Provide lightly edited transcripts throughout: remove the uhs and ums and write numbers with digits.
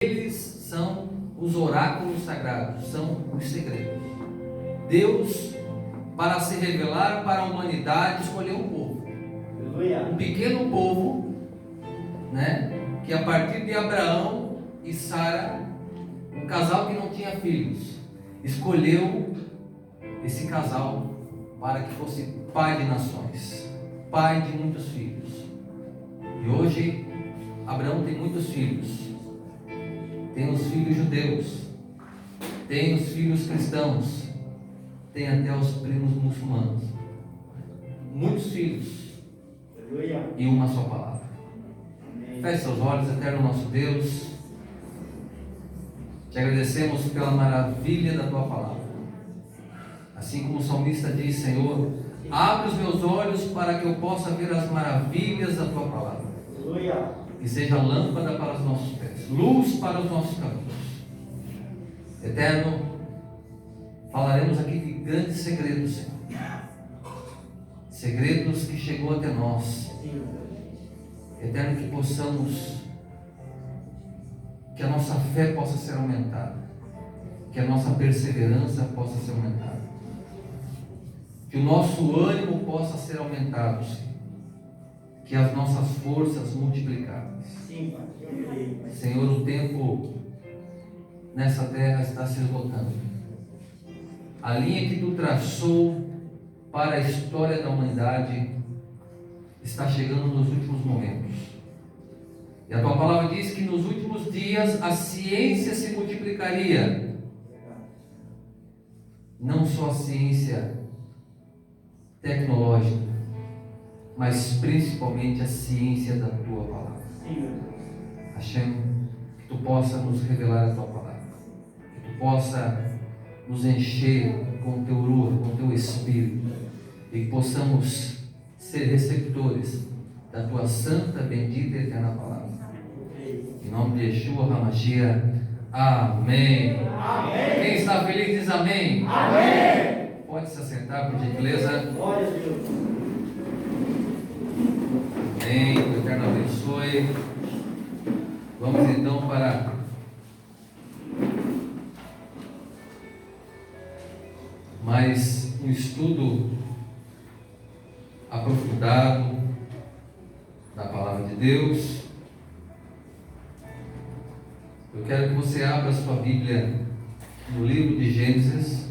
Eles são os oráculos sagrados, são os segredos. Deus, para se revelar para a humanidade, escolheu um povo. Um pequeno povo, né? Que a partir de Abraão e Sara, um casal que não tinha filhos, escolheu esse casal para que fosse pai de nações, pai de muitos filhos. E hoje, Abraão tem muitos filhos. Tem os filhos judeus, tem os filhos cristãos, tem até os primos muçulmanos. Muitos filhos e uma só palavra. Feche seus olhos, eterno nosso Deus. Te agradecemos pela maravilha da Tua palavra. Assim como o salmista diz: Senhor, abre os meus olhos para que eu possa ver as maravilhas da Tua palavra. Que seja lâmpada para os nossos pés, luz para os nossos caminhos. Eterno, falaremos aqui de grandes segredos, Senhor. Segredos que chegou até nós. Eterno, que possamos, que a nossa fé possa ser aumentada, que a nossa perseverança possa ser aumentada, que o nosso ânimo possa ser aumentado, Senhor. Que as nossas forças multiplicadas. Senhor, o tempo nessa terra está se esgotando. A linha que Tu traçou para a história da humanidade está chegando nos últimos momentos. E a Tua palavra diz que nos últimos dias a ciência se multiplicaria. Não só a ciência tecnológica, mas principalmente a ciência da Tua palavra. Hashem, que Tu possa nos revelar a Tua palavra, que Tu possa nos encher com Teu Ruach, com Teu Espírito, e que possamos ser receptores da Tua santa, bendita e eterna palavra. Em nome de Yeshua HaMashiach, amém. Amém. Quem está feliz diz amém. Amém. Pode se assentar, por gentileza. Glória a Deus. Amém, que o Eterno abençoe. Vamos então para mais um estudo aprofundado da Palavra de Deus. Eu quero que você abra a sua Bíblia no livro de Gênesis.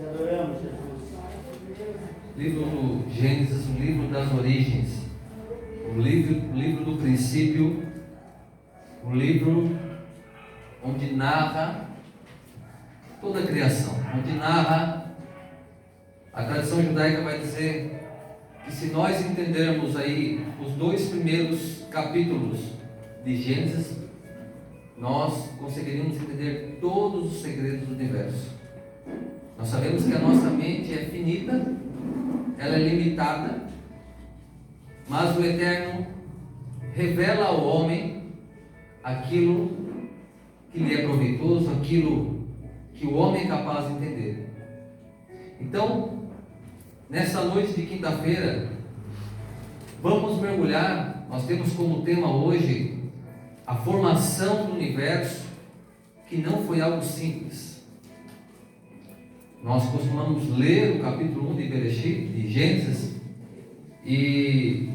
Adoramos, Jesus. Livro do Gênesis, o livro das origens, o livro do princípio, o livro onde narra toda a criação, onde narra, a tradição judaica vai dizer que se nós entendermos aí os 2 primeiros capítulos de Gênesis, nós conseguiríamos entender todos os segredos do universo. Nós sabemos que a nossa mente é finita, ela é limitada, mas o Eterno revela ao homem aquilo que lhe é proveitoso, aquilo que o homem é capaz de entender. Então, nessa noite de quinta-feira, vamos mergulhar. Nós temos como tema hoje a formação do universo, que não foi algo simples. Nós costumamos ler o capítulo 1 de Bereshit, de Gênesis, e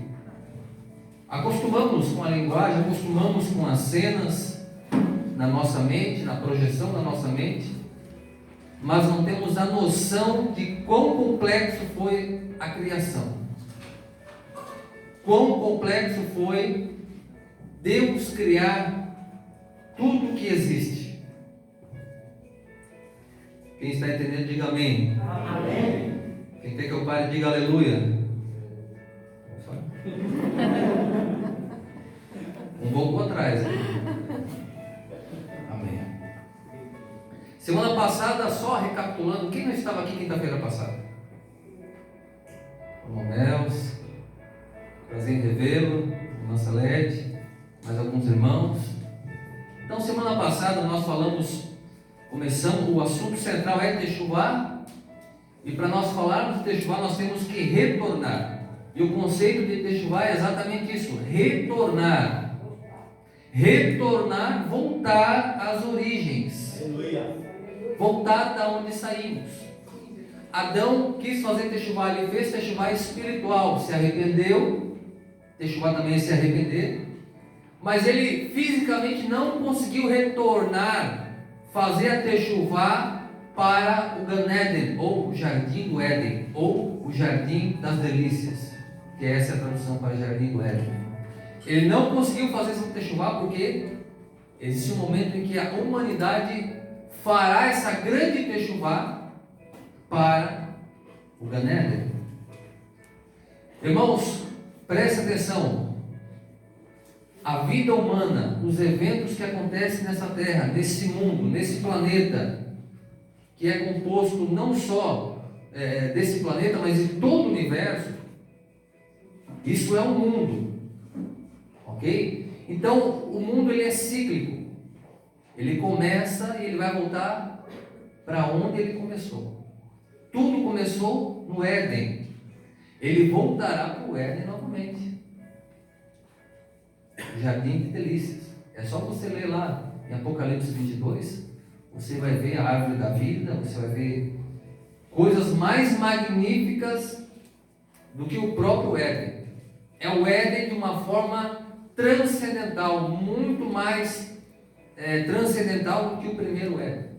acostumamos com a linguagem, acostumamos com as cenas na nossa mente, na projeção da nossa mente, mas não temos a noção de quão complexo foi a criação, quão complexo foi Deus criar tudo que existe. Quem está entendendo, diga amém. Amém. Quem quer que eu pare, diga aleluia. Um pouco atrás. Amém. Semana passada, só recapitulando, quem não estava aqui quinta-feira passada? O Monels, prazer em revê-lo, nossa Led, mais alguns irmãos. Então, semana passada nós começamos, o assunto central é Teshuvá, e para nós falarmos de Teshuvá nós temos que retornar. E o conceito de Teshuvá é exatamente isso: retornar. Retornar, voltar às origens. Aleluia. Voltar da onde saímos. Adão quis fazer Teshuvá, ele fez Teshuvá espiritual, se arrependeu. Teshuvá também é se arrepender. Mas ele fisicamente não conseguiu retornar, fazer a Teshuvá para o Gan Eden, ou o Jardim do Éden, ou o Jardim das Delícias, que essa é a tradução para Jardim do Éden. Ele não conseguiu fazer essa Teshuvá porque existe um momento em que a humanidade fará essa grande Teshuvá para o Gan Eden. Irmãos, preste atenção. A vida humana, os eventos que acontecem nessa terra, nesse mundo, nesse planeta, que é composto não só desse planeta, mas de todo o universo, isso é um mundo, ok? Então, o mundo ele é cíclico, ele começa e ele vai voltar para onde ele começou. Tudo começou no Éden, ele voltará para o Éden novamente. Jardim de delícias. É só você ler lá em Apocalipse 22, você vai ver a árvore da vida, você vai ver coisas mais magníficas do que o próprio Éden. É o Éden de uma forma transcendental, muito mais transcendental do que o primeiro Éden.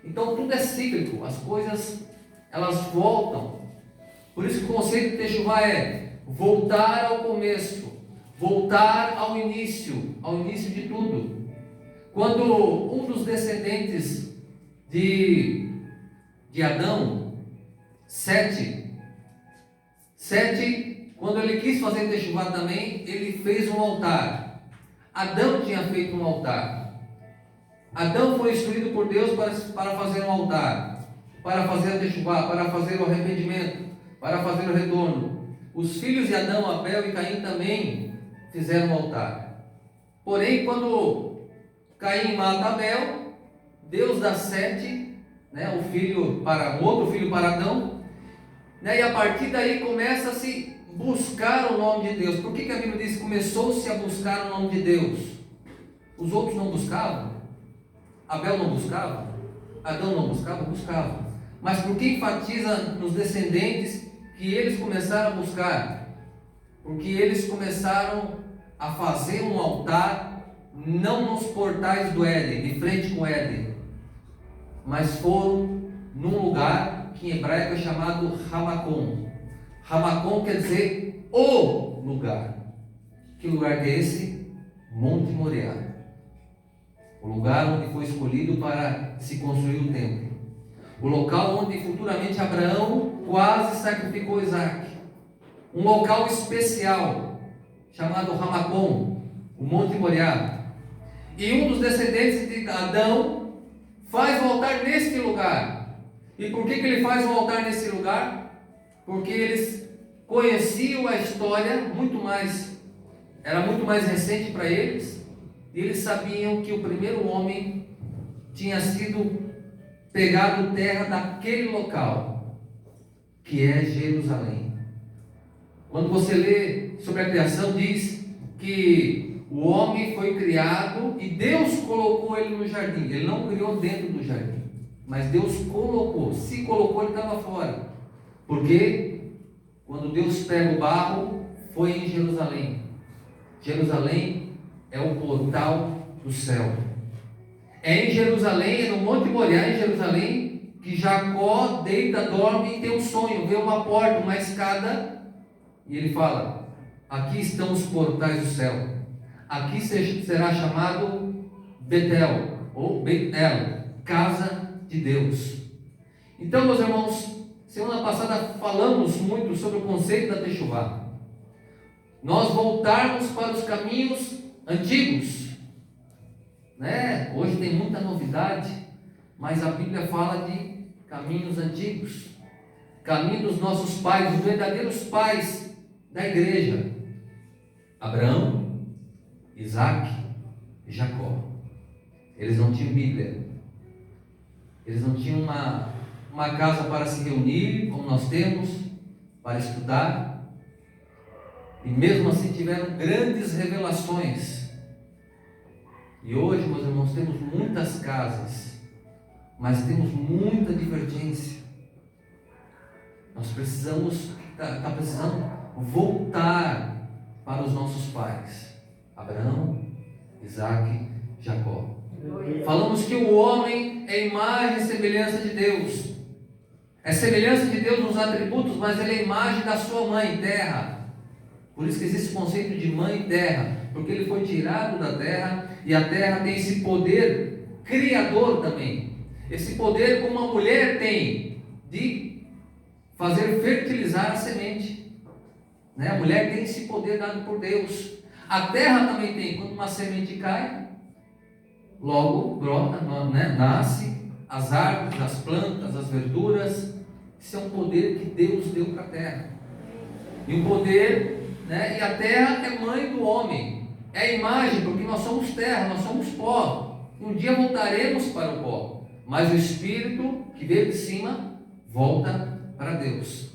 Então tudo é cíclico, as coisas elas voltam. Por isso que o conceito de Teshuvá é voltar ao começo, voltar ao início de tudo. Quando um dos descendentes de Adão, Sete, quando ele quis fazer Teshuvá também, ele fez um altar. Adão tinha feito um altar. Adão foi instruído por Deus para fazer um altar, para fazer a Teshuvá, para fazer o arrependimento, para fazer o retorno. Os filhos de Adão, Abel e Caim também fizeram um altar. Porém, quando Caim mata Abel, Deus dá Sete, um outro filho para Adão, e a partir daí começa a se buscar o nome de Deus. Por que a Bíblia diz que começou-se a buscar o nome de Deus? Os outros não buscavam? Abel não buscava? Adão não buscava? Buscava. Mas por que enfatiza nos descendentes que eles começaram a buscar? Porque eles começaram a fazer um altar, não nos portais do Éden, de frente com o Éden, mas foram num lugar que em hebraico é chamado Hamakom. Hamakom quer dizer o lugar. Que lugar que é esse? Monte Moriá. O lugar onde foi escolhido para se construir o templo. O local onde futuramente Abraão quase sacrificou Isaac. Um local especial, chamado Hamakom, o Monte Moriá. E um dos descendentes de Adão faz um altar neste lugar. E por que ele faz um altar nesse lugar? Porque eles conheciam a história era muito mais recente para eles, e eles sabiam que o primeiro homem tinha sido pegado terra daquele local, que é Jerusalém. Quando você lê sobre a criação, diz que o homem foi criado e Deus colocou ele no jardim. Ele não criou dentro do jardim, mas Deus colocou. Se colocou, ele estava fora. Porque quando Deus pega o barro, foi em Jerusalém. Jerusalém é o portal do céu. É em Jerusalém, é no Monte Moriá, em Jerusalém, que Jacó deita, dorme e tem um sonho, vê uma porta, uma escada, e ele fala: aqui estão os portais do céu. Aqui será chamado Betel, ou Betel, casa de Deus. Então, meus irmãos, semana passada falamos muito sobre o conceito da Teshuvá. Nós voltarmos para os caminhos antigos, Hoje tem muita novidade, mas a Bíblia fala de caminhos antigos, caminho dos nossos pais, os verdadeiros pais da igreja: Abraão, Isaac e Jacó. Eles não tinham Bíblia, eles não tinham uma casa para se reunir, como nós temos, para estudar. E mesmo assim tiveram grandes revelações. E hoje, meus irmãos, temos muitas casas, mas temos muita divergência. Nós precisamos, está precisando voltar para os nossos pais, Abraão, Isaac, Jacó. Falamos que o homem é imagem e semelhança de Deus. É semelhança de Deus nos atributos, mas ele é imagem da sua mãe, terra. Por isso que existe o conceito de mãe terra, porque ele foi tirado da terra, e a terra tem esse poder criador também. Esse poder como uma mulher tem, de fazer fertilizar a semente. Né? A mulher tem esse poder dado por Deus. A terra também tem, quando uma semente cai, logo brota, né? Nasce as árvores, as plantas, as verduras. Isso é um poder que Deus deu para a terra. E o poder, né? E a terra é mãe do homem. É a imagem, porque nós somos terra, nós somos pó. Um dia voltaremos para o pó. Mas o Espírito que veio de cima volta para Deus.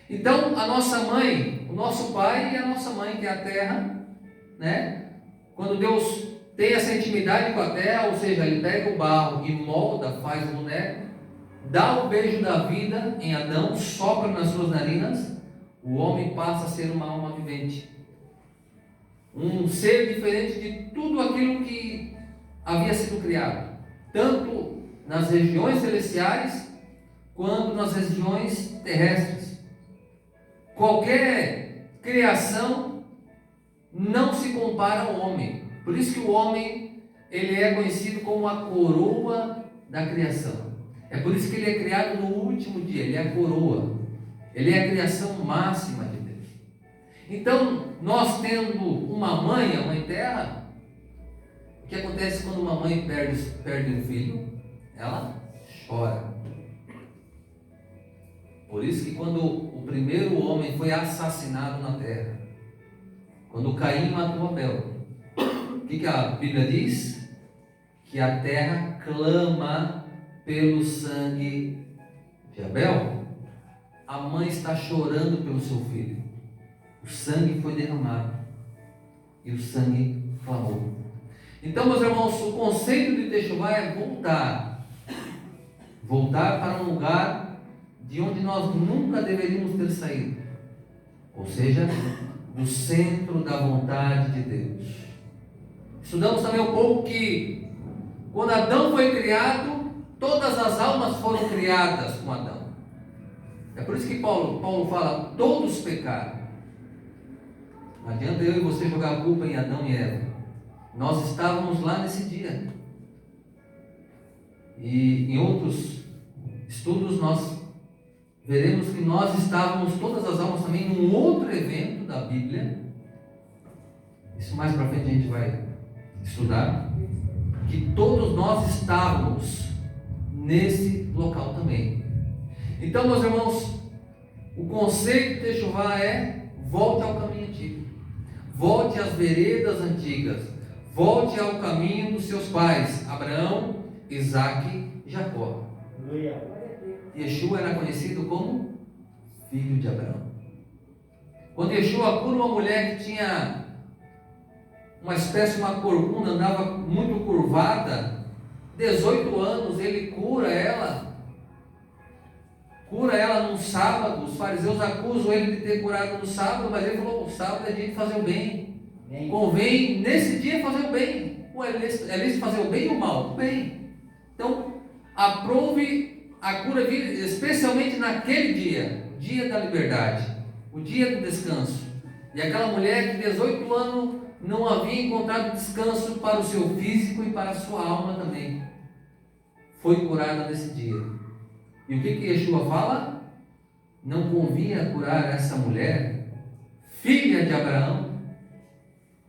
Então a nossa mãe, o nosso pai e a nossa mãe, que é a terra, né? Quando Deus tem essa intimidade com a terra, ou seja, ele pega o barro e molda, faz o boneco, dá o beijo da vida em Adão, sopra nas suas narinas, o homem passa a ser uma alma vivente, um ser diferente de tudo aquilo que havia sido criado, tanto nas regiões celestiais quanto nas regiões terrestres. Qualquer criação não se compara ao homem. Por isso que o homem, ele é conhecido como a coroa da criação. É por isso que ele é criado no último dia, ele é a coroa. Ele é a criação máxima de Deus. Então, nós tendo uma mãe, a mãe terra, o que acontece quando uma mãe perde um filho? Ela chora. Por isso que quando o primeiro homem foi assassinado na terra, quando Caim matou Abel, o que a Bíblia diz? Que a terra clama pelo sangue de Abel. A mãe está chorando pelo seu filho. O sangue foi derramado e o sangue clamou. Então, meus irmãos, o conceito de Techuvá é voltar para um lugar de onde nós nunca deveríamos ter saído, ou seja, do centro da vontade de Deus. Estudamos também um pouco que quando Adão foi criado, todas as almas foram criadas com Adão. É por isso que Paulo fala, todos pecaram. Não adianta eu e você jogar a culpa em Adão e Eva. Nós estávamos lá nesse dia. E em outros estudos nós veremos que nós estávamos, todas as almas também, num outro evento da Bíblia. Isso mais para frente a gente vai estudar. Que todos nós estávamos nesse local também. Então, meus irmãos, o conceito de Techuvá é: volte ao caminho antigo, volte às veredas antigas, volte ao caminho dos seus pais, Abraão, Isaac e Jacó. Yeshua era conhecido como filho de Abraão. Quando Yeshua cura uma mulher que tinha uma espécie de uma corcunda, andava muito curvada, 18 anos, ele cura ela num sábado. Os fariseus acusam ele de ter curado no sábado, mas ele falou: o sábado é dia de fazer o bem. Convém nesse dia fazer o bem. É lícito fazer o bem ou o mal? O bem. Então, aprove a cura, especialmente naquele dia da liberdade, o dia do descanso. E aquela mulher que 18 anos não havia encontrado descanso para o seu físico e para a sua alma também, foi curada nesse dia. E o que Yeshua fala? Não convinha curar essa mulher, filha de Abraão.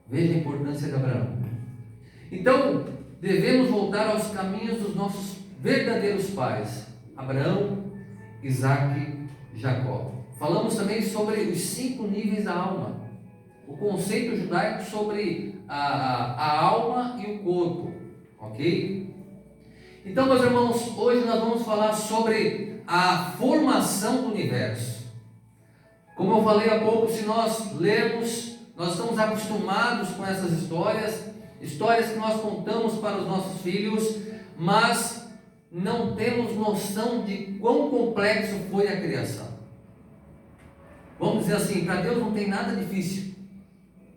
Veja a importância de Abraão. Então, devemos voltar aos caminhos dos nossos verdadeiros pais, Abraão, Isaac e Jacó. Falamos também sobre os 5 níveis da alma, o conceito judaico sobre a alma e o corpo, ok? Então, meus irmãos, hoje nós vamos falar sobre a formação do universo. Como eu falei há pouco, se nós lermos, nós estamos acostumados com essas histórias que nós contamos para os nossos filhos, mas não temos noção de quão complexo foi a criação. Vamos dizer assim, para Deus não tem nada difícil,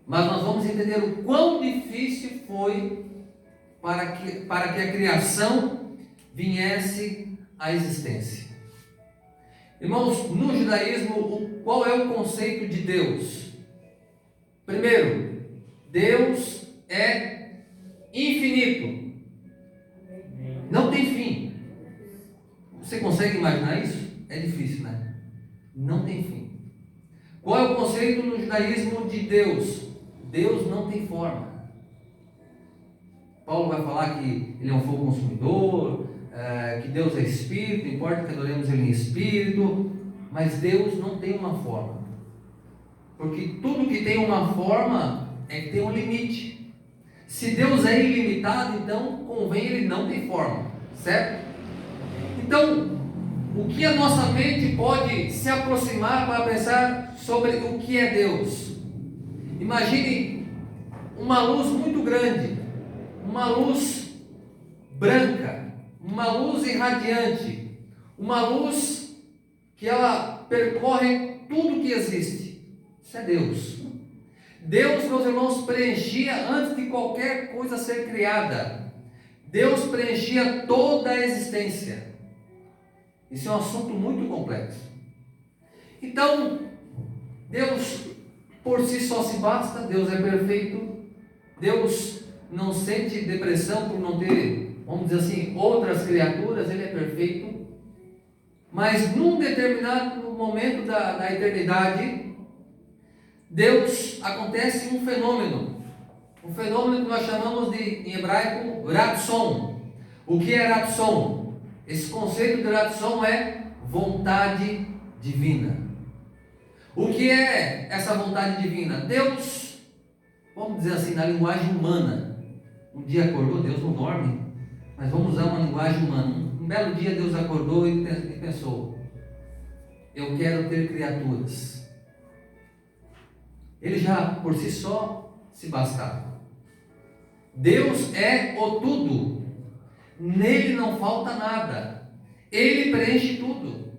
mas nós vamos entender o quão difícil foi para que a criação viesse à existência. Irmãos, no judaísmo, qual é o conceito de Deus? Primeiro, Deus é infinito, não tem fim. Você consegue imaginar isso? É difícil, né? Não tem fim. Qual é o conceito no judaísmo de Deus? Deus não tem forma. Paulo vai falar que ele é um fogo consumidor, que Deus é espírito, importa que adoremos ele em espírito, mas Deus não tem uma forma, porque tudo que tem uma forma é que tem um limite. Se Deus é ilimitado, então convém ele não ter forma, certo? Então, o que a nossa mente pode se aproximar para pensar sobre o que é Deus? Imagine uma luz muito grande, uma luz branca, uma luz irradiante, uma luz que ela percorre tudo que existe. Isso é Deus. Deus, meus irmãos, preenchia antes de qualquer coisa ser criada. Deus preenchia toda a existência. Isso é um assunto muito complexo. Então, Deus por si só se basta, Deus é perfeito, Deus não sente depressão por não ter, vamos dizer assim, outras criaturas, ele é perfeito. Mas num determinado momento da eternidade, Deus acontece um fenômeno que nós chamamos de, em hebraico, ratson. O que é ratson? Esse conceito de ratson é vontade divina. O que é essa vontade divina? Deus, vamos dizer assim, na linguagem humana, um dia acordou, Deus não dorme, mas vamos usar uma linguagem humana. Um belo dia Deus acordou e pensou: eu quero ter criaturas. Ele já por si só se bastava. Deus é o tudo, nele não falta nada, ele preenche tudo.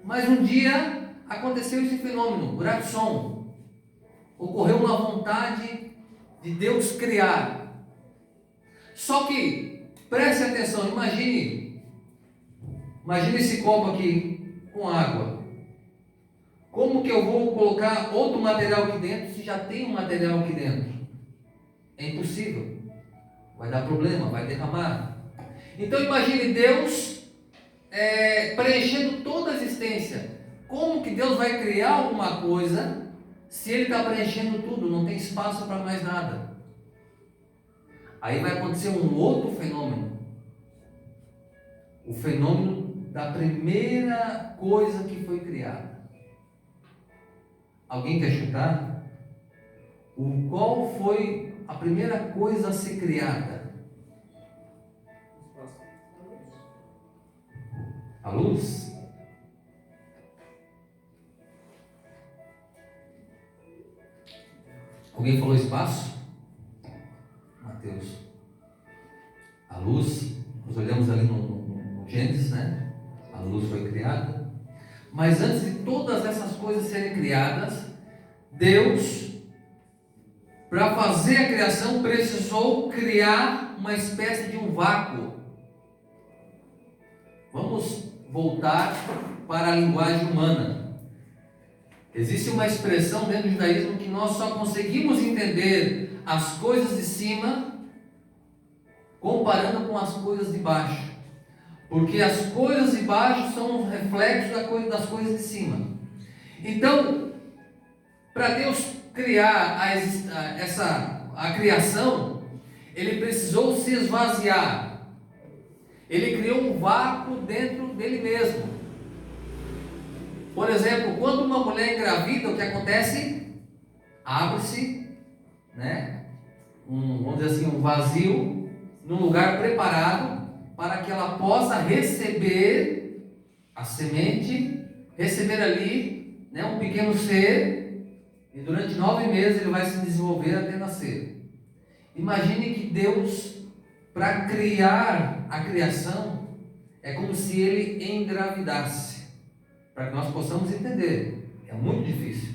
Mas um dia aconteceu esse fenômeno, o ratson. Ocorreu uma vontade de Deus criar. Só que, preste atenção, imagine esse copo aqui com água. Como que eu vou colocar outro material aqui dentro se já tem um material aqui dentro? É impossível. Vai dar problema, vai derramar. Então imagine Deus preenchendo toda a existência. Como que Deus vai criar alguma coisa se Ele está preenchendo tudo, não tem espaço para mais nada? Aí vai acontecer um outro fenômeno. O fenômeno da primeira coisa que foi criada. Alguém quer chutar? Qual foi a primeira coisa a ser criada? A luz? Alguém falou espaço? Mateus. A luz, nós olhamos ali no Gênesis, né? A luz foi criada. Mas antes de todas essas coisas serem criadas, Deus, para fazer a criação, precisou criar uma espécie de um vácuo. Vamos voltar para a linguagem humana. Existe uma expressão dentro do judaísmo que nós só conseguimos entender as coisas de cima comparando com as coisas de baixo, porque as coisas de baixo são um reflexo das coisas de cima. Então, para Deus criar a criação, Ele precisou se esvaziar. Ele criou um vácuo dentro dele mesmo. Por exemplo, quando uma mulher engravida, o que acontece? Abre-se, né? Vamos dizer assim, um vazio, num lugar preparado para que ela possa receber a semente, receber ali né, um pequeno ser, e durante 9 meses ele vai se desenvolver até nascer. Imagine que Deus, para criar a criação, é como se ele engravidasse, para que nós possamos entender. É muito difícil.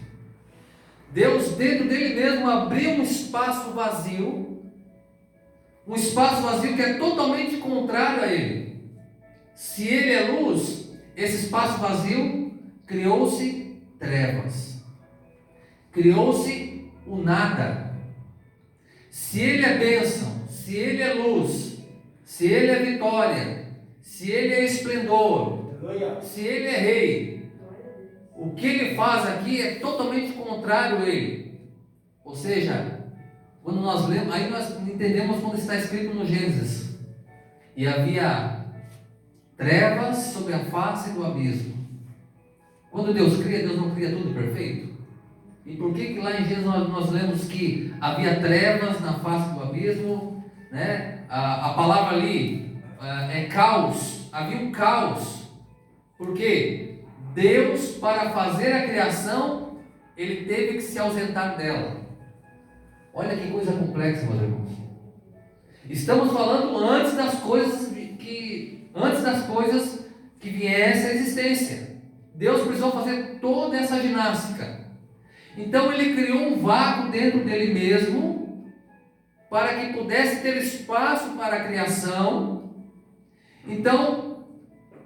Deus, dentro dele mesmo, abriu um espaço vazio que é totalmente contrário a ele. Se ele é luz, esse espaço vazio criou-se trevas, criou-se o nada. Se ele é bênção, se ele é luz, se ele é vitória, se ele é esplendor, se ele é rei, o que ele faz aqui é totalmente contrário a ele. Ou seja, quando nós lemos, aí nós entendemos quando está escrito no Gênesis: e havia trevas sobre a face do abismo. Quando Deus cria, Deus não cria tudo perfeito? E por que lá em Gênesis nós lemos que havia trevas na face do abismo, né? A palavra ali é caos, havia um caos. Por quê? Deus, para fazer a criação, ele teve que se ausentar dela. Olha que coisa complexa, meus irmãos. Estamos falando antes das coisas que viessem à existência. Deus precisou fazer toda essa ginástica. Então ele criou um vácuo dentro dele mesmo, para que pudesse ter espaço para a criação. Então,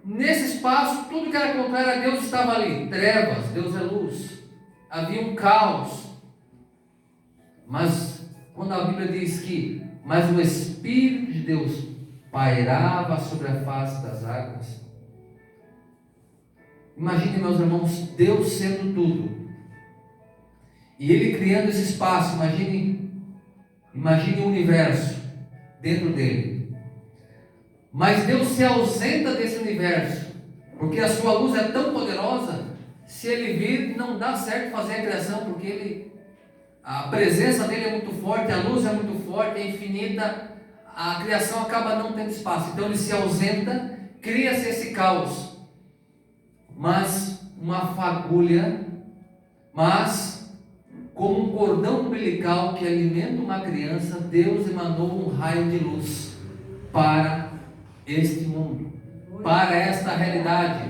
nesse espaço, tudo que era contrário a Deus estava ali. Trevas, Deus é luz. Havia um caos. Mas quando a Bíblia diz que mas o Espírito de Deus pairava sobre a face das águas. Imagine, meus irmãos, Deus sendo tudo. E Ele criando esse espaço. Imagine o universo dentro dele. Mas Deus se ausenta desse universo, porque a sua luz é tão poderosa. Se Ele vir, não dá certo fazer a criação, porque a presença dele é muito forte, a luz é muito forte, é infinita. A criação acaba não tendo espaço. Então Ele se ausenta, cria-se esse caos. Mas uma fagulha, como um cordão umbilical que alimenta uma criança, Deus emanou um raio de luz para este mundo, para esta realidade,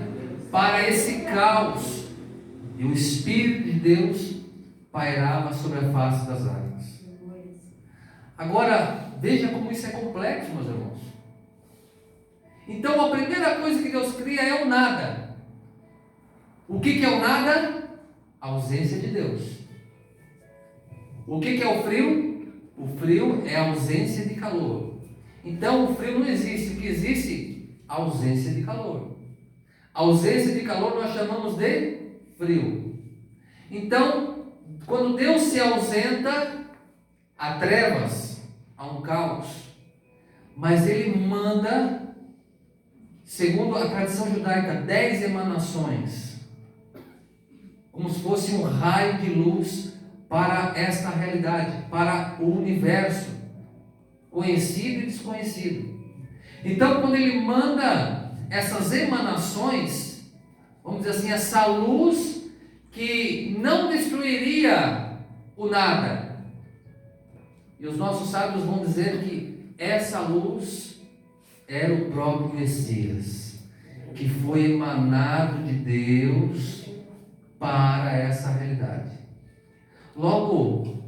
para esse caos. E o Espírito de Deus pairava sobre a face das águas. Agora, veja como isso é complexo, meus irmãos. Então, a primeira coisa que Deus cria é o nada. O que é o nada? A ausência de Deus. O que é o frio? O frio é a ausência de calor. Então, o frio não existe. O que existe? A ausência de calor. A ausência de calor nós chamamos de frio. Então, quando Deus se ausenta, há trevas, há um caos. Mas Ele manda, segundo a tradição judaica, 10 emanações, como se fosse um raio de luz para esta realidade, para o universo, conhecido e desconhecido. Então, quando Ele manda essas emanações, vamos dizer assim, essa luz que não destruiria o nada. E os nossos sábios vão dizer que essa luz era o próprio Messias, que foi emanado de Deus para essa realidade. Logo,